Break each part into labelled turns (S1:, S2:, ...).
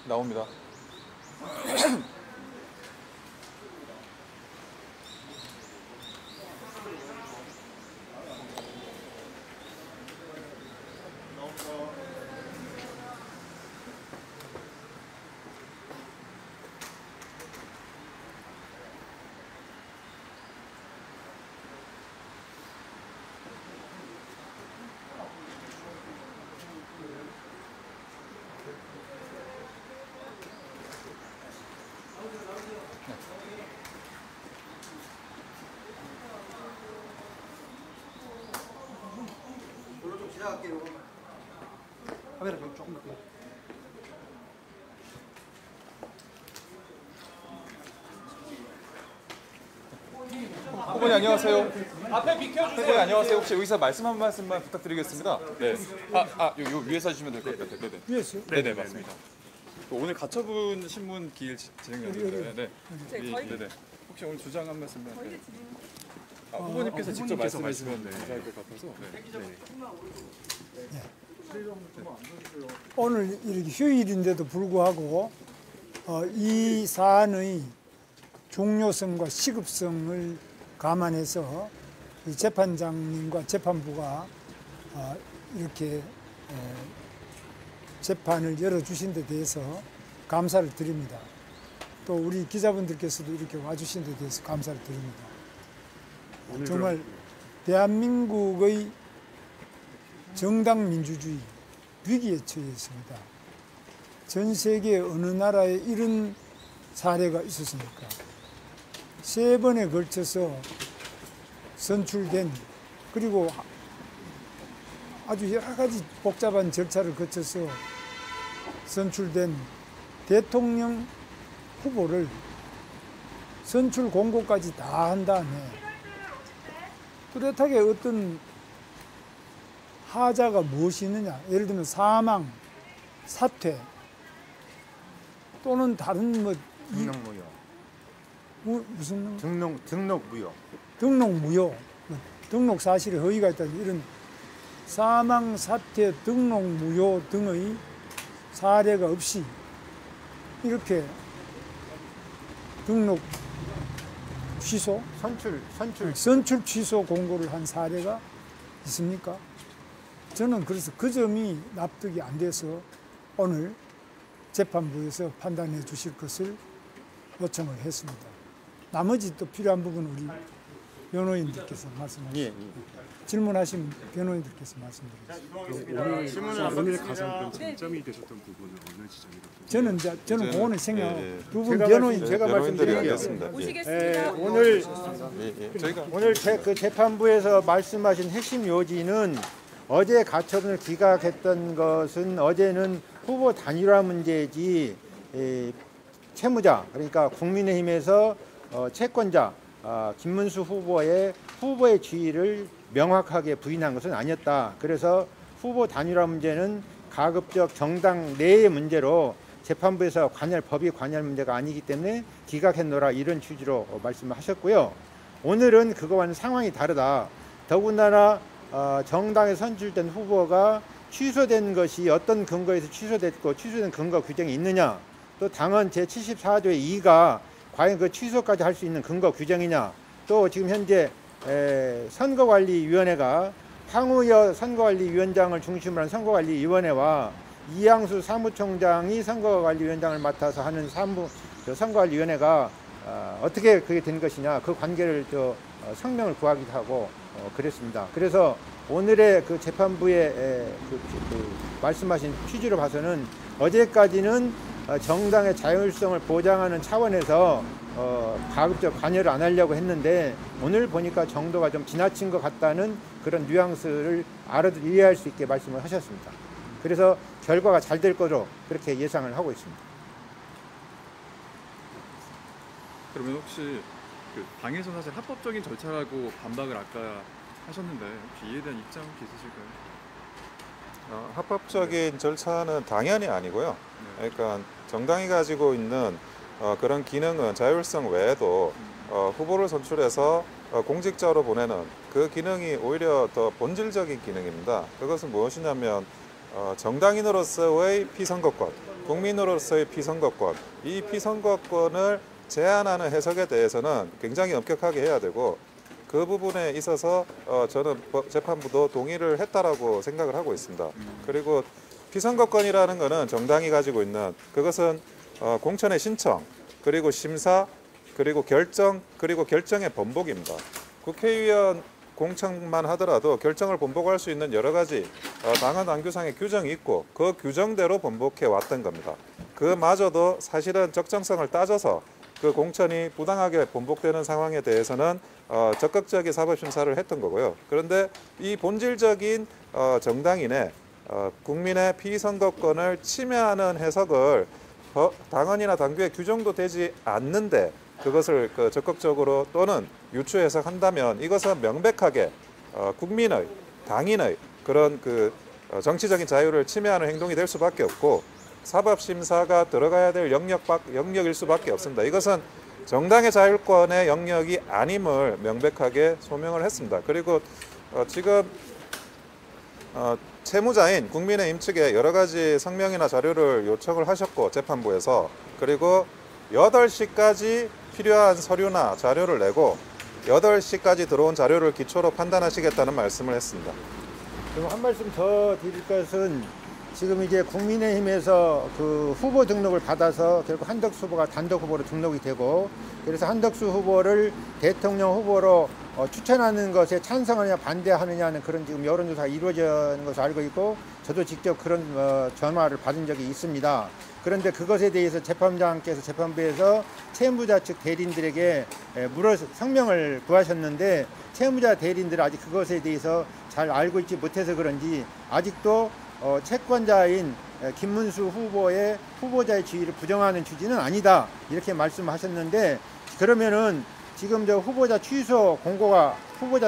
S1: 나옵니다.
S2: 카메라 좀 조금 높게.
S1: 후보님 안녕하세요. 앞에 비켜주세요. 후보님 안녕하세요. 혹시 의사 말씀 한 말씀만 부탁드리겠습니다. 네. 요 위에서 해주시면 될 것 같아요. 네네.
S2: 위에서요?
S1: 네네 맞습니다. 오늘 가처분 신문 기일 진행되는데, 네. 네네. 혹시 오늘 주장 한 말씀만. 네. 후보님께서 직접 말씀해 주시면 감사할 것 같아서. 네.
S2: 오늘 이렇게 휴일인데도 불구하고 이 사안의 종료성과 시급성을 감안해서 이 재판장님과 재판부가 이렇게 재판을 열어주신 데 대해서 감사를 드립니다. 또 우리 기자분들께서도 이렇게 와주신 데 대해서 감사를 드립니다. 정말 대한민국의 정당 민주주의 위기에 처해 있습니다. 전 세계 어느 나라에 이런 사례가 있었습니까? 3번에 걸쳐서 선출된, 그리고 아주 여러 가지 복잡한 절차를 거쳐서 선출된 대통령 후보를 선출 공고까지 다 한 다음에 뚜렷하게 어떤 하자가 무엇이 있느냐, 예를 들면 사망, 사퇴 또는 다른 무슨
S3: 등록 무효,
S2: 등록 사실에 허위가 있다는 이런 사망, 사퇴, 등록 무효 등의 사례가 없이 이렇게 등록 취소, 선출 취소 공고를 한 사례가 있습니까? 저는 그래서 그 점이 납득이 안 돼서 오늘 재판부에서 판단해 주실 것을 요청을 했습니다. 나머지 또 필요한 부분 우리 변호인들께서 말씀하시죠. 질문하신 변호인들께서 말씀드리겠습니다.
S4: 오늘 가장 쟁점이 되셨던 부분은 어느 지점이라고?
S2: 저는 그거는 생각. 두 분 변호인
S3: 제가 말씀드릴게요.
S5: 오시겠습니다.
S3: 오늘 그 재판부에서 말씀하신 핵심 요지는 어제 가처분을 기각했던 것은 어제는 후보 단일화 문제지 채무자, 그러니까 국민의힘에서 채권자 김문수 후보의 지위를 명확하게 부인한 것은 아니었다. 그래서 후보 단일화 문제는 가급적 정당 내의 문제로 재판부에서 법이 관여할 문제가 아니기 때문에 기각했노라, 이런 취지로 말씀을 하셨고요. 오늘은 그거와는 상황이 다르다. 더군다나 정당에 선출된 후보가 취소된 것이 어떤 근거에서 취소됐고 취소된 근거 규정이 있느냐, 또 당헌 제74조의 2가 과연 그 취소까지 할 수 있는 근거 규정이냐, 또 지금 현재 선거관리위원회가 황우여 선거관리위원장을 중심으로 한 선거관리위원회와 이양수 사무총장이 선거관리위원장을 맡아서 하는 선거관리위원회가 어떻게 그게 된 것이냐, 그 관계를 성명을 구하기도 하고 그랬습니다. 그래서 오늘의 그 재판부의 말씀하신 취지로 봐서는 어제까지는 정당의 자율성을 보장하는 차원에서 가급적 관여를 안 하려고 했는데 오늘 보니까 정도가 좀 지나친 것 같다는 그런 뉘앙스를 이해할 수 있게 말씀을 하셨습니다. 그래서 결과가 잘 될 거로 그렇게 예상을 하고 있습니다.
S1: 그러면 혹시 그 당에서 사실 합법적인 절차라고 반박을 아까 하셨는데 혹시 이에 대한 입장 있으실까요?
S6: 합법적인 절차는 당연히 아니고요. 그러니까 정당이 가지고 있는 그런 기능은 자율성 외에도 후보를 선출해서 공직자로 보내는 그 기능이 오히려 더 본질적인 기능입니다. 그것은 무엇이냐면 정당인으로서의 피선거권, 국민으로서의 피선거권, 이 피선거권을 제한하는 해석에 대해서는 굉장히 엄격하게 해야 되고 그 부분에 있어서 저는 재판부도 동의를 했다라고 생각을 하고 있습니다. 그리고 피선거권이라는 것은 정당이 가지고 있는 그것은 공천의 신청, 그리고 심사, 그리고 결정, 그리고 결정의 번복입니다. 국회의원 공천만 하더라도 결정을 번복할 수 있는 여러 가지 당헌 당규상의 규정이 있고 그 규정대로 번복해 왔던 겁니다. 그마저도 사실은 적정성을 따져서 그 공천이 부당하게 번복되는 상황에 대해서는 적극적인 사법심사를 했던 거고요. 그런데 이 본질적인 정당인의 국민의 피선거권을 침해하는 해석을 당헌이나 당규에 규정도 되지 않는데 그것을 적극적으로 또는 유추 해석한다면 이것은 명백하게 국민의 당인의 그런 정치적인 자유를 침해하는 행동이 될 수밖에 없고 사법심사가 들어가야 될 영역일 수밖에 없습니다. 이것은 정당의 자율권의 영역이 아님을 명백하게 소명을 했습니다. 그리고 지금 채무자인 국민의힘 측에 여러 가지 성명이나 자료를 요청을 하셨고 재판부에서 그리고 8시까지 필요한 서류나 자료를 내고 8시까지 들어온 자료를 기초로 판단하시겠다는 말씀을 했습니다.
S3: 그럼 한 말씀 더 드릴 것은 지금 이제 국민의힘에서 그 후보 등록을 받아서 결국 한덕수 후보가 단독 후보로 등록이 되고 그래서 한덕수 후보를 대통령 후보로 추천하는 것에 찬성하느냐 반대하느냐는 그런 지금 여론조사가 이루어지는 것을 알고 있고 저도 직접 그런 전화를 받은 적이 있습니다. 그런데 그것에 대해서 재판장께서 재판부에서 채무자 측 대리인들에게 성명을 구하셨는데 채무자 대리인들은 아직 그것에 대해서 잘 알고 있지 못해서 그런지 아직도 채권자인 김문수 후보의 후보자의 지위를 부정하는 취지는 아니다 이렇게 말씀하셨는데 그러면은 지금 저 후보자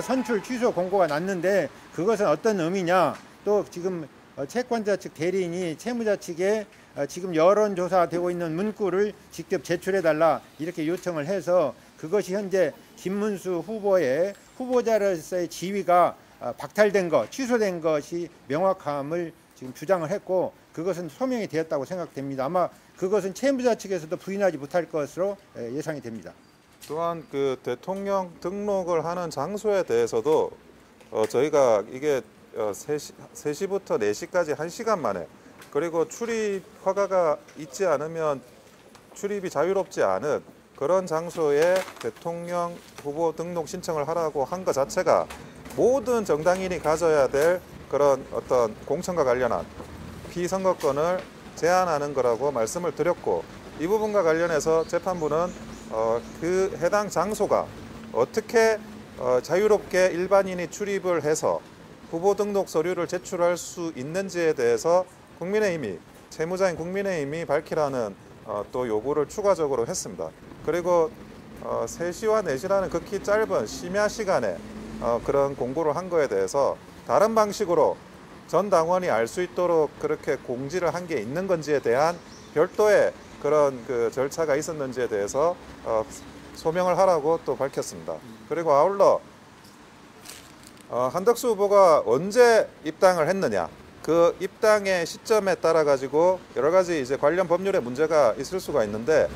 S3: 선출 취소 공고가 났는데 그것은 어떤 의미냐 또 지금 채권자 측 대리인이 채무자 측에 지금 여론조사되고 있는 문구를 직접 제출해달라 이렇게 요청을 해서 그것이 현재 김문수 후보의 후보자로서의 지위가 박탈된 것, 취소된 것이 명확함을 지금 주장을 했고 그것은 소명이 되었다고 생각됩니다. 아마 그것은 채무자 측에서도 부인하지 못할 것으로 예상이 됩니다.
S6: 또한 그 대통령 등록을 하는 장소에 대해서도 저희가 이게 3시부터 4시까지 1시간 만에 그리고 출입 허가가 있지 않으면 출입이 자유롭지 않은 그런 장소에 대통령 후보 등록 신청을 하라고 한 것 자체가 모든 정당인이 가져야 될 그런 어떤 공천과 관련한 피선거권을 제한하는 거라고 말씀을 드렸고 이 부분과 관련해서 재판부는 그 해당 장소가 어떻게 자유롭게 일반인이 출입을 해서 후보 등록 서류를 제출할 수 있는지에 대해서 국민의힘이 채무자인 국민의힘이 밝히라는 또 요구를 추가적으로 했습니다. 그리고 3시와 4시라는 극히 짧은 심야 시간에 그런 공고를 한 거에 대해서 다른 방식으로 전 당원이 알 수 있도록 그렇게 공지를 한 게 있는 건지에 대한 별도의 그런 그 절차가 있었는지에 대해서 소명을 하라고 또 밝혔습니다. 그리고 아울러 한덕수 후보가 언제 입당을 했느냐 그 입당의 시점에 따라 가지고 여러 가지 이제 관련 법률에 문제가 있을 수가 있는데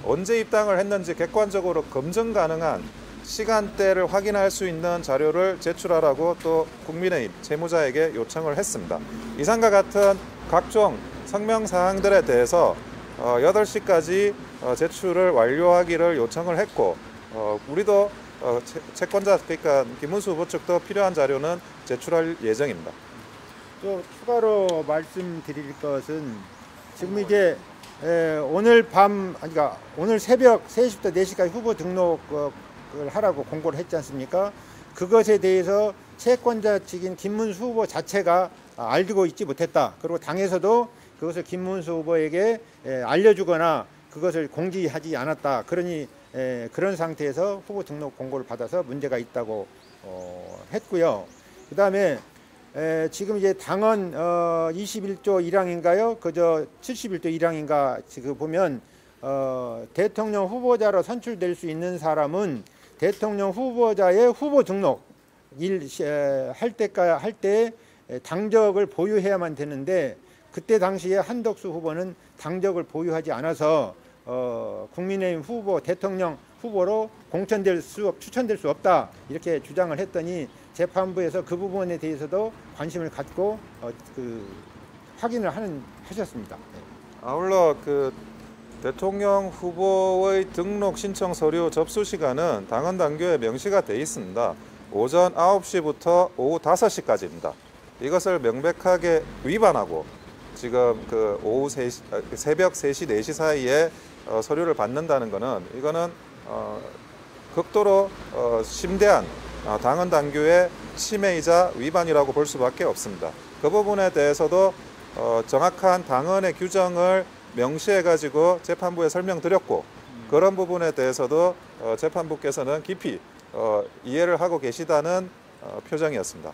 S6: 언제 입당을 했는지 객관적으로 검증 가능한 시간대를 확인할 수 있는 자료를 제출하라고 또 국민의힘 채무자에게 요청을 했습니다. 이상과 같은 각종 성명 사항들에 대해서 8시까지 제출을 완료하기를 요청을 했고 우리도 채권자 그러니까 김문수 후보 측도 필요한 자료는 제출할 예정입니다.
S3: 또 추가로 말씀드릴 것은 지금 이제 오늘 그러니까 오늘 새벽 3시부터 4시까지 후보 등록을 하라고 공고를 했지 않습니까? 그것에 대해서 채권자 측인 김문수 후보 자체가 알고 있지 못했다. 그리고 당에서도 그것을 김문수 후보에게 알려주거나 그것을 공지하지 않았다. 그러니 그런 상태에서 후보 등록 공고를 받아서 문제가 있다고 했고요. 그 다음에 지금 이제 당헌 21조 1항인가요? 그저 71조 1항인가 지금 보면 대통령 후보자로 선출될 수 있는 사람은 대통령 후보자의 후보 등록 할 때 당적을 보유해야만 되는데 그때 당시에 한덕수 후보는 당적을 보유하지 않아서 국민의힘 후보 대통령 후보로 추천될 수 없다 이렇게 주장을 했더니 재판부에서 그 부분에 대해서도 관심을 갖고 확인을 하셨습니다.
S6: 아울러 그 대통령 후보의 등록 신청 서류 접수 시간은 당헌 당규에 명시가 돼 있습니다. 오전 9시부터 오후 5시까지입니다. 이것을 명백하게 위반하고 지금 그 오후 3시, 새벽 3시, 4시 사이에 서류를 받는다는 것은 이거는 극도로 심대한 당헌 당규의 침해이자 위반이라고 볼 수밖에 없습니다. 그 부분에 대해서도 정확한 당헌의 규정을 명시해 가지고 재판부에 설명드렸고 그런 부분에 대해서도 재판부께서는 깊이 이해를 하고 계시다는 표정이었습니다.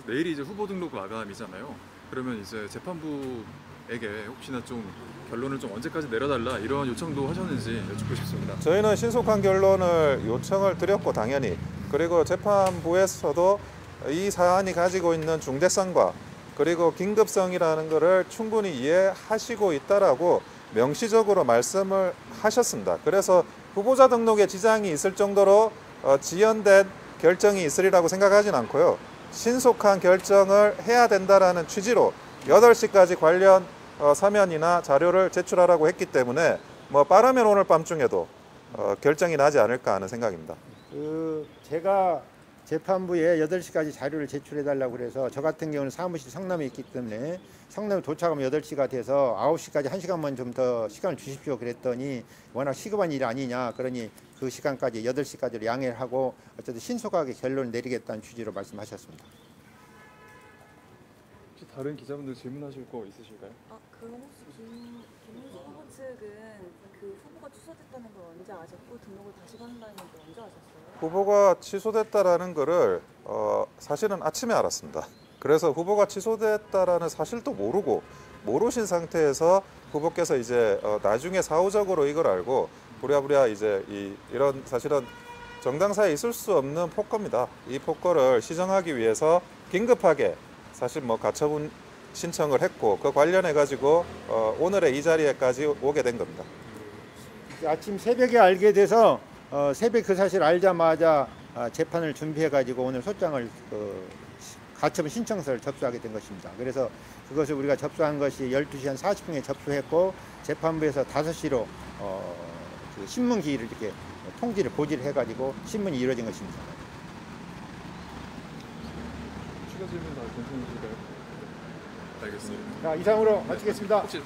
S1: 내일이 이제 후보 등록 마감이잖아요. 그러면 이제 재판부에게 혹시나 좀 결론을 좀 언제까지 내려달라 이런 요청도 하셨는지 여쭙고 싶습니다.
S6: 저희는 신속한 결론을 요청을 드렸고 당연히 그리고 재판부에서도 이 사안이 가지고 있는 중대성과 그리고 긴급성이라는 것을 충분히 이해하시고 있다라고 명시적으로 말씀을 하셨습니다. 그래서 후보자 등록에 지장이 있을 정도로 지연된 결정이 있으리라고 생각하진 않고요. 신속한 결정을 해야 된다라는 취지로 8시까지 관련 서면이나 자료를 제출하라고 했기 때문에 뭐 빠르면 오늘 밤중에도 결정이 나지 않을까 하는 생각입니다.
S3: 제가 재판부에 8시까지 자료를 제출해달라고 그래서 저 같은 경우는 사무실 성남에 있기 때문에 성남에 도착하면 8시가 돼서 9시까지 1시간만 좀 더 시간을 주십시오 그랬더니 워낙 시급한 일이 아니냐 그러니 그 시간까지 8시까지로 양해를 하고 어쨌든 신속하게 결론을 내리겠다는 취지로 말씀하셨습니다.
S1: 혹시 다른 기자분들 질문하실 거 있으실까요?
S5: 그럼 혹시 김민수 후보 측은 그 후보가 취소됐다는 걸 언제 아셨고 등록을 다시 받는다는 걸 언제 아셨어요?
S6: 후보가 취소됐다라는 것을 사실은 아침에 알았습니다. 그래서 후보가 취소됐다라는 사실도 모르신 상태에서 후보께서 이제 나중에 사후적으로 이걸 알고 부랴부랴 이제 이런 사실은 정당사에 있을 수 없는 폭거입니다. 이 폭거를 시정하기 위해서 긴급하게 사실 뭐 가처분 신청을 했고 그 관련해 가지고 오늘의 이 자리에까지 오게 된 겁니다.
S3: 아침 새벽에 알게 돼서 새벽 그 사실 알자마자 재판을 준비해 가지고 오늘 소장을 가처분 신청서를 접수하게 된 것입니다. 그래서 그것을 우리가 접수한 것이 12시 한 40분에 접수했고 재판부에서 5시로 그 신문 기일을 이렇게 보지를 해 가지고 신문이 이루어진 것입니다.
S1: 추가 질문 다 괜찮으실까요? 알겠습니다.
S3: 자, 이상으로 마치겠습니다.
S1: 혹시